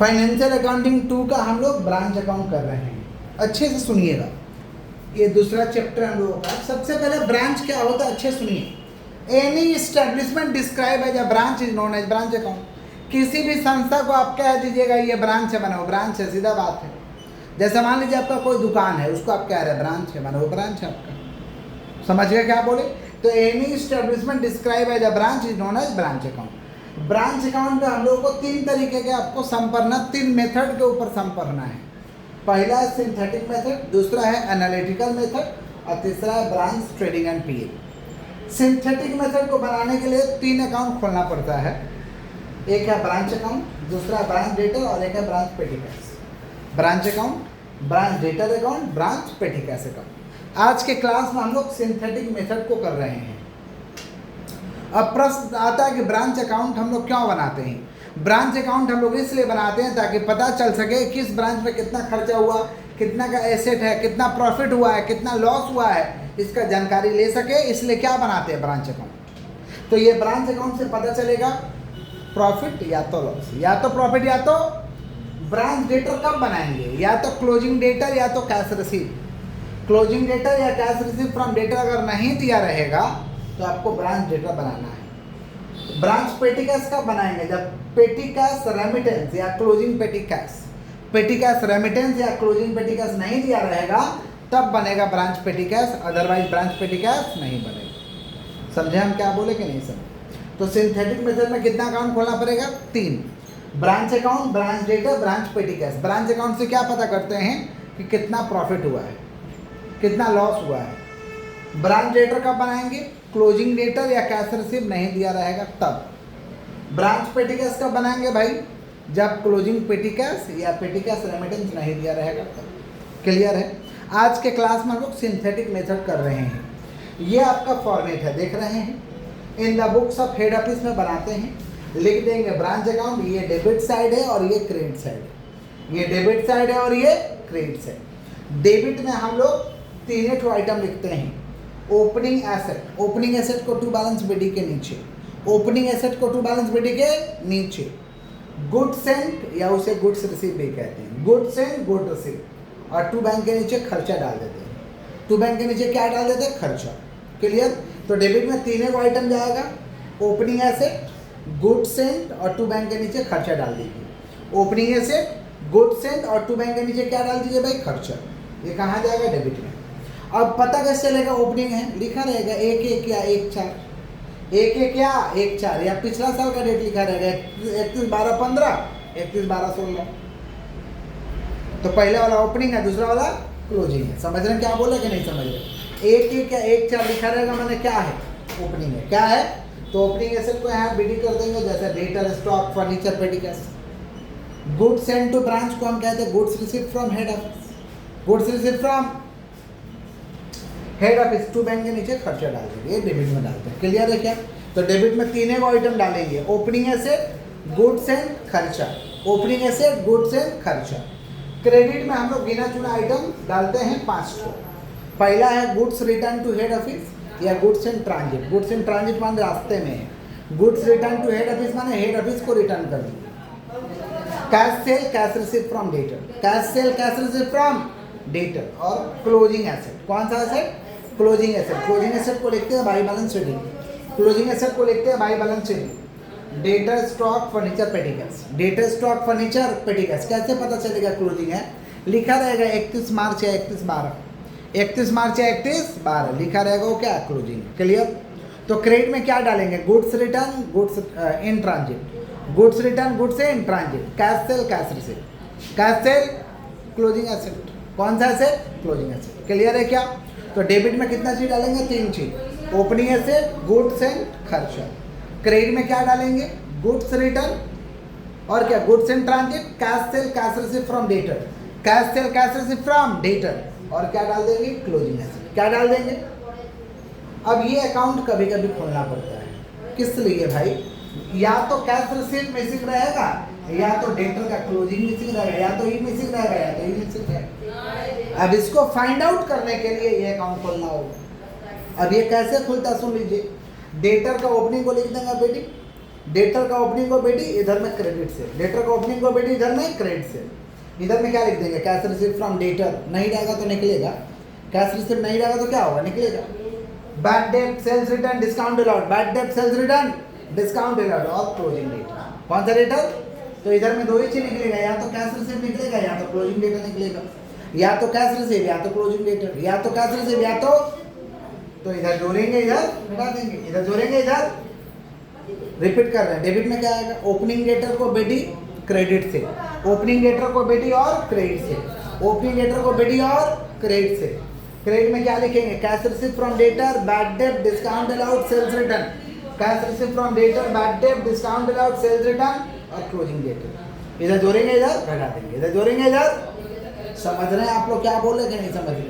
Financial accounting 2 का हम लोग ब्रांच अकाउंट कर रहे हैं। अच्छे से सुनिएगा, ये दूसरा चैप्टर हम लोगों का। सबसे पहले ब्रांच क्या होता है अच्छे सुनिए। Any establishment describe as a branch is known as branch account. किसी भी संस्था को आप कह दीजिएगा ये ब्रांच है, बनाओ ब्रांच है, सीधा बात है। जैसे मान लीजिए आपका कोई दुकान है, उसको आप कह रहे हैं ब्रांच है, बनाओ ब्रांच है आपका। समझ गए क्या बोले? तो any establishment describe as a branch is known as branch account. Branch account में हम लोगों को 3 तरीके के आपको सम पढ़ना, 3 मेथड के ऊपर सम पढ़ना है। पहला है सिंथेटिक मेथड, दूसरा है एनालिटिकल मेथड और तीसरा है branch trading and PA. Synthetic method को बनाने के लिए 3 अकाउंट खोलना पड़ता है। एक है ब्रांच अकाउंट, दूसरा है ब्रांच डेटर और एक है ब्रांच पेटी cash. Branch account, branch debtor account, branch पेटी कैश अकाउंट। आज के क्लास में हम लोग सिंथेटिक मेथड को कर रहे हैं। अब प्रश्न आता है कि ब्रांच अकाउंट हम लोग क्यों बनाते हैं? ब्रांच अकाउंट हम लोग इसलिए बनाते हैं ताकि पता चल सके किस ब्रांच में कितना खर्चा हुआ, कितना का एसेट है, कितना प्रॉफिट हुआ है, कितना लॉस हुआ है, इसका जानकारी ले सके। इसलिए क्या बनाते हैं ब्रांच अकाउंट। तो ये ब्रांच अकाउंट से पता चलेगा प्रॉफिट या तो लॉस, या तो प्रॉफिट या तो। ब्रांच डेटर कब बनाएंगे? या तो क्लोजिंग डेटर या तो कैश रिसीव। क्लोजिंग डेटर या कैश रिसीव फ्रॉम डेटर अगर नहीं दिया रहेगा तो आपको ब्रांच डेटर बनाना है। ब्रांच पेटी कैश कब बनाएंगे? जब पेटी कैश रेमिटेंस या क्लोजिंग पेटी कैश रेमिटेंस या क्लोजिंग पेटी कैश नहीं दिया रहेगा तब बनेगा ब्रांच पेटी कैश, अदरवाइज ब्रांच पेटी कैश नहीं बनेगा। समझे हम क्या बोले कि नहीं समझे? तो सिंथेटिक मेथड में कितना अकाउंट खोलना पड़ेगा? 3। Branch account, branch debtor, branch पेटी कैश। ब्रांच अकाउंट से क्या पता करते हैं कि कितना प्रॉफिट हुआ है, कितना लॉस हुआ है। ब्रांच डेटर कब बनाएंगे? क्लोजिंग डेटर या कैश रिसीव नहीं दिया रहेगा तब। ब्रांच पेटी कैश कब बनाएंगे भाई? जब क्लोजिंग पेटी कैश या पेटी कैश रेमिटेंस नहीं दिया रहेगा तब। क्लियर है? आज के क्लास में हम लोग सिंथेटिक मेथड कर रहे हैं। ये आपका फॉर्मेट है, देख रहे हैं। In the books of head office में बनाते हैं, लिख देंगे ब्रांच अकाउंट, ये डेबिट साइड है और ये क्रेडिट साइड है। ये डेबिट साइड है और ये क्रेडिट साइड। डेबिट में हम लोग 3 आइटम लिखते हैं। ओपनिंग एसेट, ओपनिंग एसेट को टू बैलेंस बीडी के नीचे, ओपनिंग एसेट को टू बैलेंस बीडी के नीचे। गुड सेंट या उसे गुड्स रिसीव भी कहते हैं। गुड सेंट, गुड रिसीव और टू बैंक के नीचे खर्चा डाल देते हैं। टू बैंक के नीचे क्या डाल देते हैं? खर्चा। क्लियर? तो डेबिट में 3 आइटम जाएगा, ओपनिंग एसेट, गुड सेंट और टू बैंक के नीचे खर्चा डाल दीजिए। ओपनिंग एसेट, गुड सेंट और टू बैंक के नीचे क्या डाल दीजिए भाई? खर्चा। ये कहाँ जाएगा? डेबिट में। अब पता कैसे चलेगा ओपनिंग है? लिखा रहेगा 1/1 या 1/4, 1/1 या 1/4 या पिछला साल का डेट लिखा रहेगा 31/12/15, 31/12/16। तो पहला वाला ओपनिंग है, दूसरा वाला क्लोजिंग है। समझ रहे हैं क्या बोला कि नहीं समझ रहे? 1/1 या 1/4 लिखा रहेगा, मैंने क्या है? ओपनिंग है। क्या है? तो ओपनिंग एसेट को यहाँ बीडी कर देंगे, जैसे debtor, stock, furniture, petty cash. Good send to branch को हम कहते हैं goods receive from head office, goods receive from head office. To bank के नीचे खर्चा डाल देंगे, ये डेबिट में डालते हैं। क्लियर है क्या? तो डेबिट में 3 आइटम डालेंगे, ओपनिंग एसेट, गुड्स एंड खर्चा। ओपनिंग एसेट, गुड्स एंड खर्चा। क्रेडिट में हम लोग गिना चुना आइटम डालते हैं 5 को। पहला है goods return to head office या goods in transit. Goods in transit माने रास्ते में है। Goods return to head office माने हेड ऑफिस को रिटर्न कर दीजिए। Cash sale, cash receive from debtor. Cash sale, cash receive from debtor. और क्लोजिंग एसेट, कौन सा asset? Closing asset. Closing asset को लिखते हैं by balance sheet. Closing asset को लिखते हैं by balance sheet. Debtor, stock, furniture, petty cash. Debtor, stock, furniture, petty cash. कैसे पता चलेगा क्लोजिंग है? लिखा रहेगा 31 मार्च या 31/12, 31 मार्च या 31/12 लिखा रहेगा, वो क्या? क्लोजिंग। क्लियर? तो क्रेडिट में क्या डालेंगे? Goods return, goods in transit. Goods return, goods in transit. Cash sale, cash receive. Cash cell, closing asset. कौन सा एसेट? Closing asset. क्लियर है क्या? तो डेबिट में कितना चीज डालेंगे? 3 चीज। ओपनिंग एसेट, गुड्स एंड खर्चा। क्रेडिट में क्या डालेंगे? गुड्स रिटर्न और क्या? Goods in transit, cash sale, cash receive from debtor. Cash sale, cash receive from debtor और क्या डाल देंगे? Closing asset. क्या डाल देंगे? अब ये अकाउंट कभी कभी खोलना पड़ता है, किस लिए भाई? या तो कैश रिसीव मिसिंग रहेगा, या तो डेटर का क्लोजिंग मिसिंग रहेगा, या तो ई मिसिंग रहेगा, या तो ई मिसिंग रहेगा। अब इसको फाइंड आउट करने के लिए ये अकाउंट खोलना होगा। अब ये कैसे खुलता सुन लीजिए। डेटर का ओपनिंग को लिख देंगे बेटी, डेटर का ओपनिंग को बेटी इधर में क्रेडिट से, डेटर का ओपनिंग को बेटी इधर में क्रेडिट से। इधर में क्या लिख देंगे, कैश रिसीव फ्रॉम डेटर, नहीं रहेगा तो निकलेगा, कैश रिसीव नहीं रहेगा तो क्या होगा, निकलेगा। Bad debt sales return discount allowed, bad debt sales return discount allowed और क्लोजिंग डेटर। कौन सा डेटर, तो इधर में दो ही चीज निकलेगा, या तो कैश रिसीव निकलेगा या तो क्लोजिंग डेटर निकलेगा, या तो कैश रिसीव या तो क्लोजिंग डेटर, या तो कैश रिसीव या तो इधर जोड़ेंगे इधर हटा देंगे, इधर जोड़ेंगे इधर, रिपीट कर रहे हैं। डेबिट में क्या आएगा, ओपनिंग डेटर को बेटी क्रेडिट से, ओपनिंग डेटर को बेटी और क्रेडिट से, ओपनिंग डेटर को बेटी और क्रेडिट से। क्रेडिट में क्या लिखेंगे, cash receive from debtor bad debt discount allowed sales return, cash receive from debtor bad debt discount allowed sales return और क्लोजिंग डेटर। इधर जोड़ेंगे इधर घटा देंगे, इधर जोड़ेंगे इधर। समझ रहे हैं आप लोग क्या बोल रहे हैं, नहीं समझ रहे,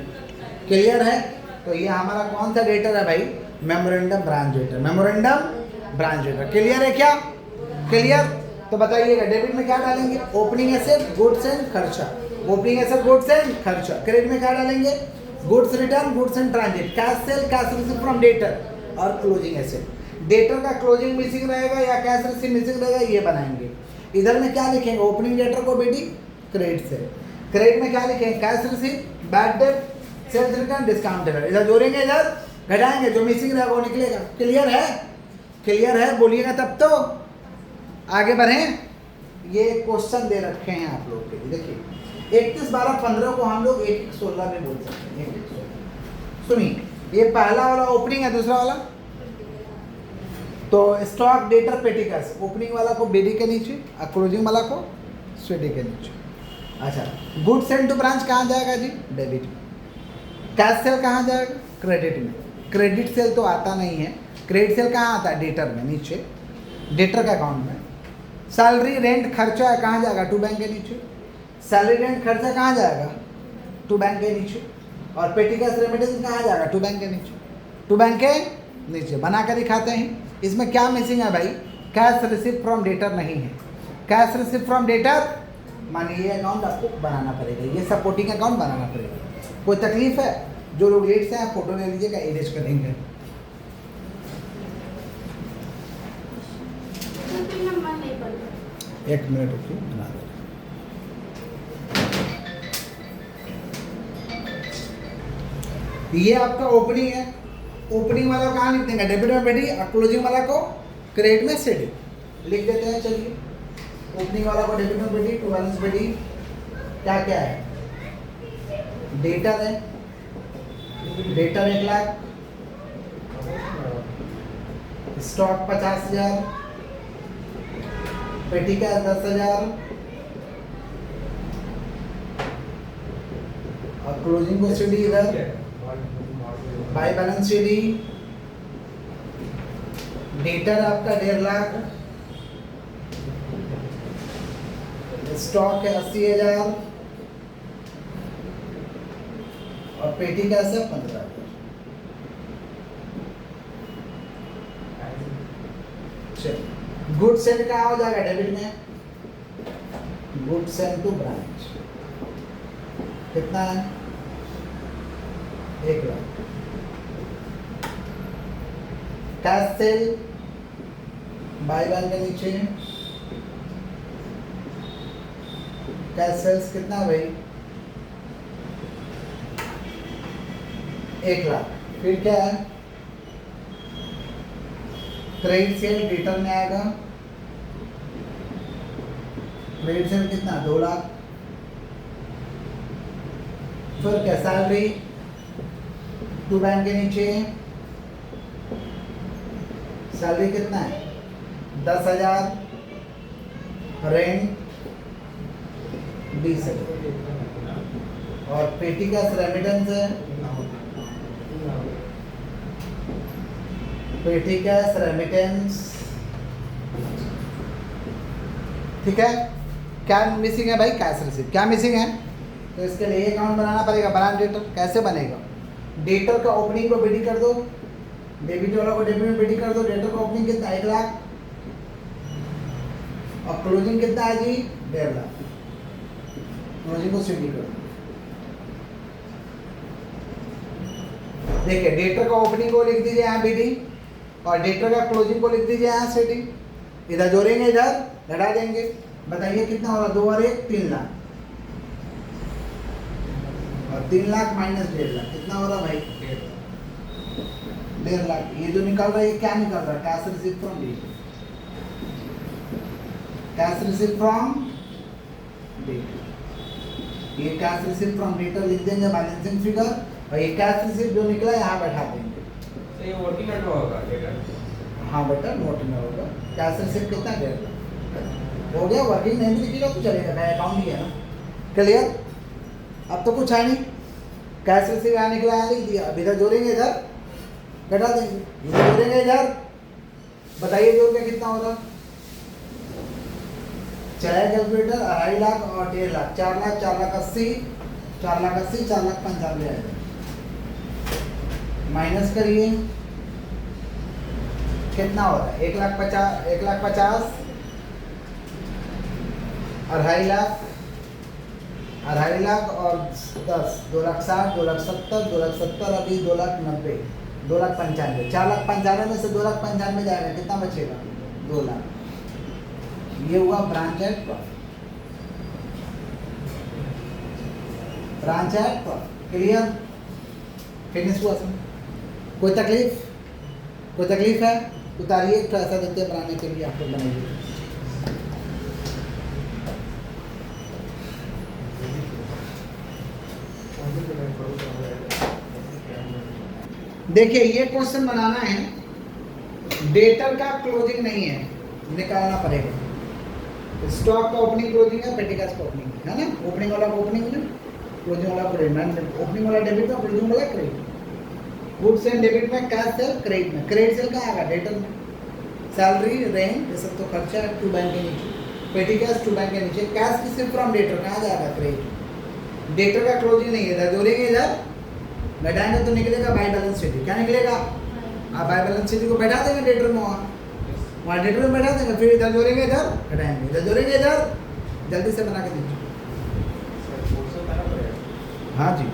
क्लियर है। तो ये हमारा कौन सा डेटर है भाई, memorandum branch debtor, memorandum branch debtor. Clear है क्या, क्लियर। तो बताइएगा डेबिट में क्या डालेंगे, ओपनिंग एसेट गुड्स एंड खर्चा, ओपनिंग एसेट गुड्स एंड खर्चा। क्रेडिट में क्या डालेंगे, goods return goods and transit, cash sale cash receive from debtor और क्लोजिंग एसेट। डेटर का क्लोजिंग मिसिंग रहेगा या कैश रिसीव मिसिंग रहेगा, ये बनाएंगे। इधर में क्या लिखेंगे, ओपनिंग डेटर को बेटी क्रेडिट से, क्रेडिट में क्या लिखेंगे, cash receive bad debt sales return discount allowed, इधर जोड़ेंगे इधर घटाएंगे, जो मिसिंग रहेगा वो निकलेगा। क्लियर है, क्लियर है, बोलिएगा तब तो आगे बढ़ें। ये क्वेश्चन दे रखे हैं आप लोग के लिए, देखिए 31, 12, 15 को हम लोग 1, 16 में बोल सकते हैं। 1, 16 सुनिए, ये पहला वाला ओपनिंग है, दूसरा वाला तो स्टॉक डेटर पेटिकस, ओपनिंग वाला को बेडी के नीचे और क्लोजिंग वाला को स्वेडी के नीचे। अच्छा, गुड सेंड टू ब्रांच कहाँ जाएगा जी, डेबिट में। कैश सेल कहाँ जाएगा, क्रेडिट में। क्रेडिट सेल तो आता नहीं है, क्रेडिट सेल कहाँ आता है, डेटर में नीचे, डेटर का अकाउंट में। सैलरी रेंट खर्चा है कहाँ जाएगा, टू बैंक के नीचे। सैलरी रेंट खर्चा कहाँ जाएगा, टू बैंक के नीचे। और पेटिकस रेमिटेंस कहाँ जाएगा, टू बैंक के नीचे, टू बैंक के नीचे। बना कर दिखाते हैं। इसमें क्या मिसिंग है भाई, कैश रिसीव फ्रॉम डेटर नहीं है। कैश रिसीव फ्रॉम डेटर मानिए ये अकाउंट आपको बनाना पड़ेगा, ये सपोर्टिंग अकाउंट बनाना पड़ेगा। कोई तकलीफ है, जो लोग लेट से हैं फोटो ले लीजिएगा, इरेज करेंगे। एक मिनट रुकिए, बना दे। ये आपका ओपनिंग है, ओपनिंग वाला कहाँ लिख देंगे, डेबिट में बेटी, और क्लोजिंग वाला को क्रेडिट में सेडी लिख देते हैं। चलिए, ओपनिंग वाला को डेबिट में बेटी, टू बैलेंस बेटी, क्या क्या है, डेटर है, डेटर 1 लाख, स्टॉक 50,000, पेटी का 10,000 और क्लोजिंग को सीडी इधर, बाय बैलेंस सीडी, डेटर आपका 1.5 लाख, स्टॉक है 80,000 और पेटी का है 15,000। चलिए, गुड सेंड कहाँ हो जाएगा, डेबिट में। गुड सेंड टू ब्रांच कितना है, 1 लाख। कैश सेल बाय बैन के नीचे, कैश सेल्स कितना है भाई, 1 लाख। फिर क्या है, क्रेडिट सेल डेटर में आएगा, क्रेडिट सेल कितना, 2 लाख। फिर क्या, सैलरी टू बैंक के नीचे, सैलरी कितना है, 10,000, रेंट 20,000 और पेटी का रेमिटेंस है, पेटी का रेमिटेंस। ठीक है, क्या मिसिंग है भाई, कैश रिसीव। क्या मिसिंग है, तो इसके लिए अकाउंट बनाना पड़ेगा, ब्रांच डेटर। कैसे बनेगा, डेटर का ओपनिंग को बेटी कर दो, डेबिट वाला को डेबिट में बेटी कर दो। डेटर का ओपनिंग कितना, 1 लाख और क्लोजिंग कितना है जी, 1.5 लाख। क्लोजिंग को सीडी कर दो। देखिए, डेटर का ओपनिंग को लिख दीजिए यहाँ बेटी और डेटर का क्लोजिंग को लिख दीजिए यहाँ सीडी। इधर जोड़ेंगे, इधर घटा देंगे। बताइए कितना हो रहा, 2 और 1 3 लाख, और 3 लाख माइनस 1.5 लाख कितना हो रहा भाई, 1.5 लाख। ये जो निकल रहा है ये क्या निकल रहा है, cash receive from debtor, cash receive from debtor. ये कैश रिसीव फ्रॉम डेटर लिख देंगे बैलेंसिंग फिगर, और ये कैश रिसीव जो निकला यहाँ बैठा देंगे। तो ये वर्किंग नोट में होगा डेटर? हाँ बेटा नोट में होगा। कैश रिसीव कितना 1.5 लाख हो गया, वर्किंग नहीं भी लिखिएगा तो चलेगा, मैं अकाउंट ही है ना। क्लियर, अब तो कुछ है नहीं, कैश रिसीव यहाँ निकला यहाँ लिख दिया। अब इधर जोड़ेंगे, इधर घटा देंगे, इधर जोड़ेंगे, इधर बताइए जोड़ के कितना होगा। चलाए कैलकुलेटर, 2.5 लाख और 1.5 लाख, 4 लाख, 4 लाख 80, 4 लाख 80, 4 लाख 95 आएगा। माइनस करिए कितना हो रहा है, 1 लाख 50, 1 लाख 50, 2.5 लाख, 2.5 लाख और 10, 2 लाख 60, 2 लाख 70, 2 लाख 70, अभी 2 लाख 90, 2 लाख 95, 4 लाख 95 में से 2 लाख 95 जाएगा, कितना बचेगा, 2 लाख। ये हुआ branch at profit, branch at profit. Clear, finish हुआ सब। कोई तकलीफ, कोई तकलीफ है उतारिए, एक ऐसा देते हैं बनाने के लिए, आपको बनाइए। देखिए ये क्वेश्चन बनाना है, डेटर का क्लोजिंग नहीं है, निकालना पड़ेगा। स्टॉक का ओपनिंग क्लोजिंग है, पेटी कैश का ओपनिंग है ना, ओपनिंग वाला ओपनिंग में, क्लोजिंग वाला क्रेडिट, ओपनिंग वाला डेबिट में, क्लोजिंग वाला क्रेडिट। गुड्स एंड डेबिट में, कैश सेल क्रेडिट में, क्रेडिट सेल कहाँ आएगा, डेटर में। सैलरी, रेंट, ये सब तो खर्चा है 2 बैंक के नीचे, पेटी कैश 2 बैंक के नीचे, कैश रिसीव फ्रॉम डेटर कहाँ जाएगा, क्रेडिट। डेटर का क्लोजिंग नहीं है, इधर जोड़ेंगे, इधर बैठाएंगे तो निकलेगा बाय बैलेंस शीट, क्या निकलेगा, आप बाय बैलेंस शीट को बैठा देंगे डेटर में, वहाँ डेटर में बैठा देंगे, फिर इधर जोड़ेंगे, इधर घटाएंगे, इधर जोड़ेंगे, इधर जल्दी से बना के दीजिए। हाँ जी।